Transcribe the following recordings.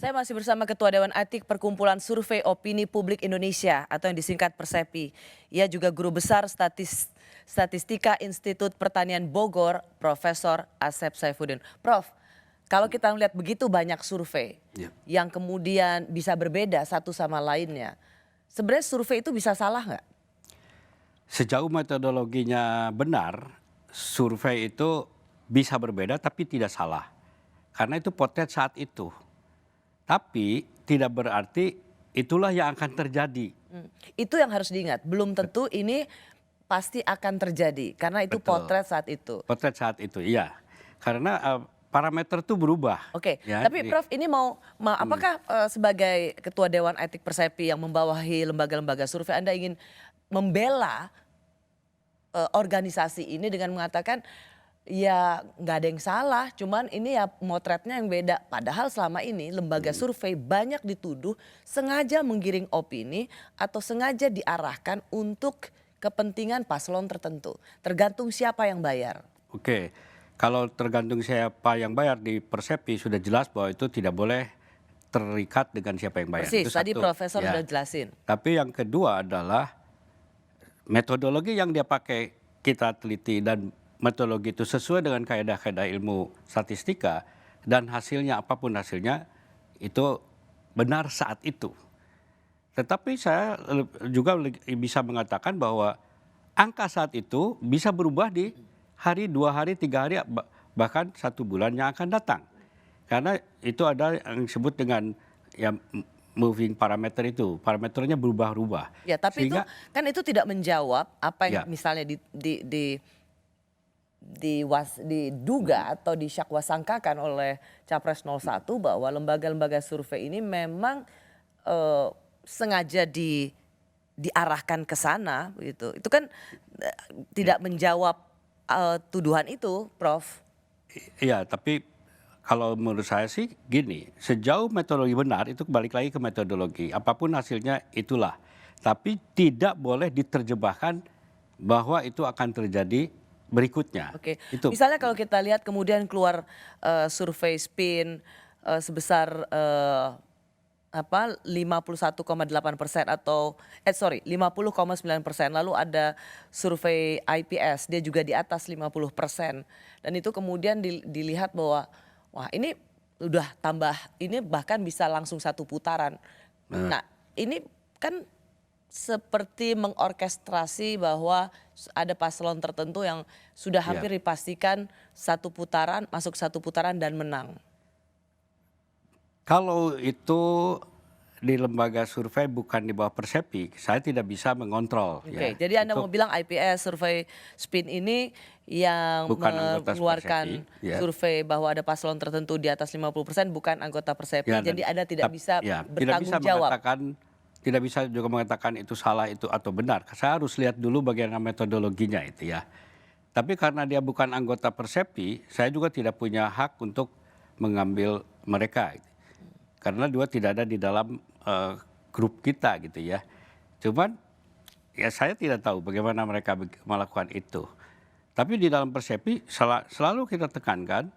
Saya masih bersama Ketua Dewan Etik Perkumpulan Survei Opini Publik Indonesia atau yang disingkat Persepi. Ia juga Guru Besar Statistika Institut Pertanian Bogor, Profesor Asep Saifuddin. Prof, kalau kita melihat begitu banyak survei yang kemudian bisa berbeda satu sama lainnya, sebenarnya survei itu bisa salah nggak? Sejauh metodologinya benar, survei itu bisa berbeda tapi tidak salah. Karena itu potret saat itu. Tapi tidak berarti itulah yang akan terjadi. Itu yang harus diingat, belum tentu ini pasti akan terjadi karena itu Betul. potret saat itu. Potret saat itu, iya. Karena parameter itu berubah. Oke, Ya, tapi Prof ini apakah sebagai Ketua Dewan Etik Persepi yang membawahi lembaga-lembaga survei Anda ingin membela organisasi ini dengan mengatakan ya nggak ada yang salah, cuman ini ya motretnya yang beda. Padahal selama ini lembaga survei banyak dituduh sengaja menggiring opini atau sengaja diarahkan untuk kepentingan paslon tertentu. Tergantung siapa yang bayar. Oke, kalau tergantung siapa yang bayar di Persepi sudah jelas bahwa itu tidak boleh terikat dengan siapa yang bayar. Persis, Itu tadi satu. Profesor Ya. sudah jelasin. Tapi yang kedua adalah metodologi yang dia pakai kita teliti dan metodologi itu sesuai dengan kaidah-kaidah ilmu statistika dan hasilnya apapun hasilnya itu benar saat itu. Tetapi saya juga bisa mengatakan bahwa angka saat itu bisa berubah di hari, 2 hari, 3 hari, bahkan 1 bulan yang akan datang. Karena itu ada yang disebut dengan ya moving parameter itu, parameternya berubah-ubah. Ya, tapi Sehingga, itu kan itu tidak menjawab apa yang Ya. misalnya diduga atau disyakwasangkakan oleh Capres 01 bahwa lembaga-lembaga survei ini memang sengaja diarahkan ke sana begitu. Itu kan tidak menjawab tuduhan itu, Prof. Iya, tapi kalau menurut saya sih gini, sejauh metodologi benar itu balik lagi ke metodologi. Apapun hasilnya itulah. Tapi tidak boleh diterjemahkan bahwa itu akan terjadi berikutnya. Oke, Itu. misalnya kalau kita lihat kemudian keluar survei SPIN sebesar 51,8% atau 50,9%. Lalu ada survei IPS, dia juga di atas 50%. Dan itu kemudian dilihat bahwa wah ini udah tambah, ini bahkan bisa langsung satu putaran. Nah ini kan seperti mengorkestrasi bahwa ada paslon tertentu yang sudah hampir dipastikan satu putaran, masuk satu putaran dan menang. Kalau itu di lembaga survei bukan di bawah Persepi, saya tidak bisa mengontrol. Oke, jadi Anda mau bilang IPS survei SPIN ini yang Bukan anggota mengeluarkan Persepi, ya. survei bahwa ada paslon tertentu di atas 50% bukan anggota Persepi. Ya, Jadi Anda tidak bisa bertanggung tidak bisa jawab. tidak bisa juga mengatakan itu salah itu atau benar. Saya harus lihat dulu bagaimana metodologinya itu ya. Tapi karena dia bukan anggota Persepi, saya juga tidak punya hak untuk mengambil mereka. Karena dia tidak ada di dalam grup kita gitu ya. Cuman ya saya tidak tahu bagaimana mereka melakukan itu. Tapi di dalam Persepi selalu kita tekankan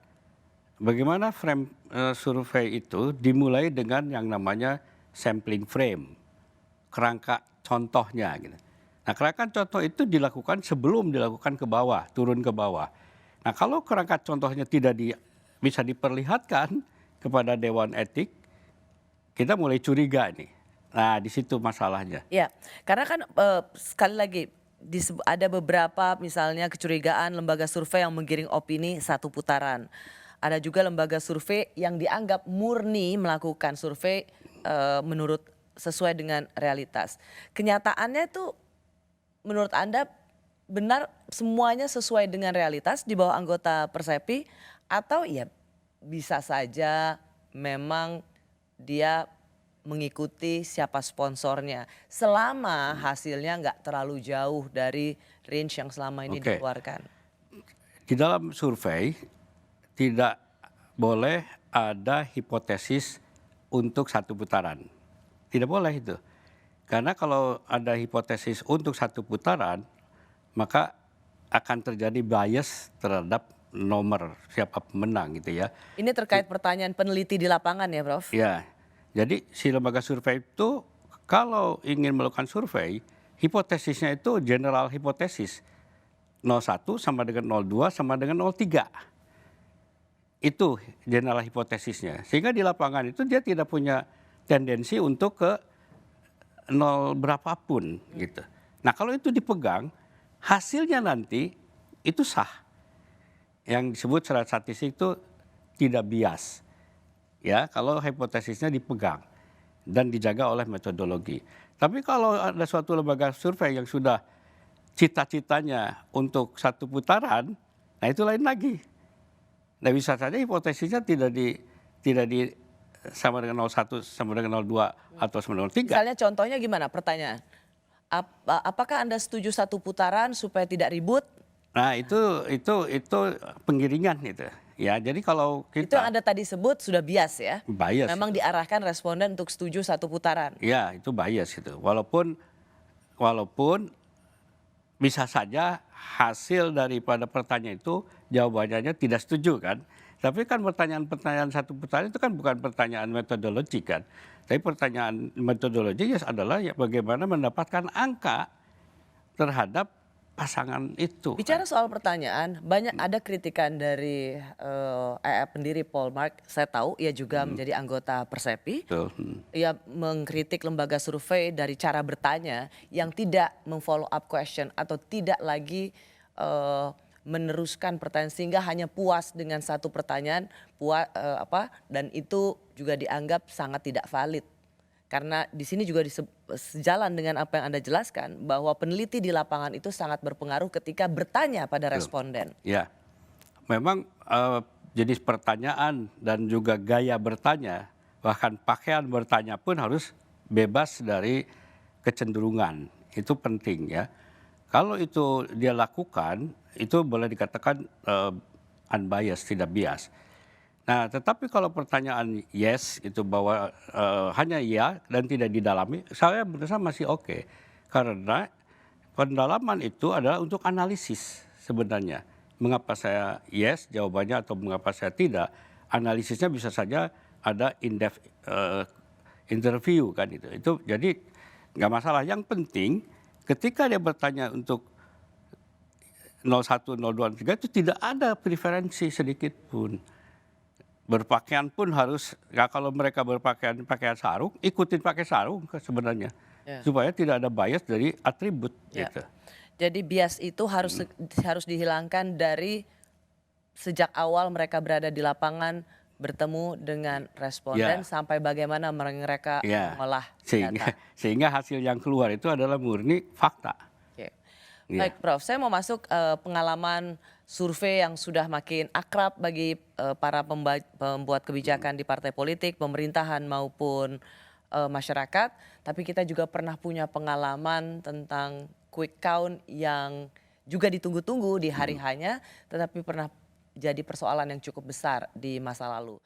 bagaimana frame survei itu dimulai dengan yang namanya sampling frame, kerangka contohnya gitu. Nah, kerangka contoh itu dilakukan sebelum dilakukan ke bawah, turun ke bawah. Nah, kalau kerangka contohnya tidak bisa diperlihatkan kepada Dewan Etik, kita mulai curiga nih. Nah, di situ masalahnya. Ya, karena kan sekali lagi ada beberapa misalnya kecurigaan lembaga survei yang menggiring opini satu putaran. Ada juga lembaga survei yang dianggap murni melakukan survei menurut sesuai dengan realitas. Kenyataannya itu menurut Anda benar semuanya sesuai dengan realitas di bawah anggota Persepi atau ya bisa saja memang dia mengikuti siapa sponsornya selama hasilnya nggak terlalu jauh dari range yang selama ini dikeluarkan. Di dalam survei tidak boleh ada hipotesis untuk satu putaran. Tidak boleh itu. Karena kalau ada hipotesis untuk satu putaran, maka akan terjadi bias terhadap nomor siapa pemenang gitu ya. Ini terkait pertanyaan peneliti di lapangan ya, Prof? Ya, Jadi si lembaga survei itu kalau ingin melakukan survei, hipotesisnya itu general hipotesis. 01 sama dengan 02 sama dengan 03. Itu general hipotesisnya. Sehingga di lapangan itu dia tidak punya tendensi untuk ke nol berapapun gitu. Nah kalau itu dipegang, hasilnya nanti itu sah. Yang disebut secara statistik itu tidak bias. Ya, kalau hipotesisnya dipegang dan dijaga oleh metodologi. Tapi kalau ada suatu lembaga survei yang sudah cita-citanya untuk satu putaran, nah itu lain lagi. Nah bisa saja hipotesisnya tidak di sama dengan 01 sama dengan 02 atau sama dengan 03. Misalnya contohnya gimana pertanyaan? Apakah Anda setuju satu putaran supaya tidak ribut? Nah itu penggiringan itu. Ya jadi kalau Itu yang kita Anda tadi sebut sudah bias ya? bias, Memang diarahkan responden untuk setuju satu putaran. ya itu bias itu. Walaupun bisa saja hasil daripada pertanyaan itu jawabannya tidak setuju kan. Tapi kan pertanyaan-pertanyaan satu putaran itu kan bukan pertanyaan metodologi kan. Tapi pertanyaan metodologi adalah ya bagaimana mendapatkan angka terhadap pasangan itu. Bicara soal pertanyaan, banyak ada kritikan dari pendiri Polmark. Saya tahu ia juga menjadi anggota Persepi. Betul. Ia mengkritik lembaga survei dari cara bertanya yang tidak memfollow up question atau tidak lagi meneruskan pertanyaan sehingga hanya puas dengan satu pertanyaan dan itu juga dianggap sangat tidak valid. Karena di sini juga sejalan dengan apa yang Anda jelaskan bahwa peneliti di lapangan itu sangat berpengaruh ketika bertanya pada responden. Ya, memang jenis pertanyaan dan juga gaya bertanya, bahkan pakaian bertanya pun harus bebas dari kecenderungan. Itu penting ya. Kalau itu dia lakukan, itu boleh dikatakan unbiased, tidak bias. Nah, tetapi kalau pertanyaan yes itu bahwa hanya ya dan tidak didalami, saya merasa masih oke. Karena pendalaman itu adalah untuk analisis sebenarnya. Mengapa saya yes jawabannya atau mengapa saya tidak? Analisisnya bisa saja ada in-depth interview kan itu. Itu jadi nggak masalah. Yang penting ketika dia bertanya untuk 01, 02, 03 itu tidak ada preferensi sedikit pun. Berpakaian pun harus, ya kalau mereka pakaian sarung, ikutin pakai sarung sebenarnya. Ya. Supaya tidak ada bias dari atribut. Ya. Gitu. Jadi bias itu harus dihilangkan dari sejak awal mereka berada di lapangan bertemu dengan responden sampai bagaimana mereka mengolah data. Sehingga hasil yang keluar itu adalah murni fakta. Oke. Baik Prof, saya mau masuk pengalaman survei yang sudah makin akrab bagi para pembuat kebijakan di partai politik, pemerintahan maupun masyarakat. Tapi kita juga pernah punya pengalaman tentang quick count yang juga ditunggu-tunggu di hari hanya, tetapi pernah jadi persoalan yang cukup besar di masa lalu.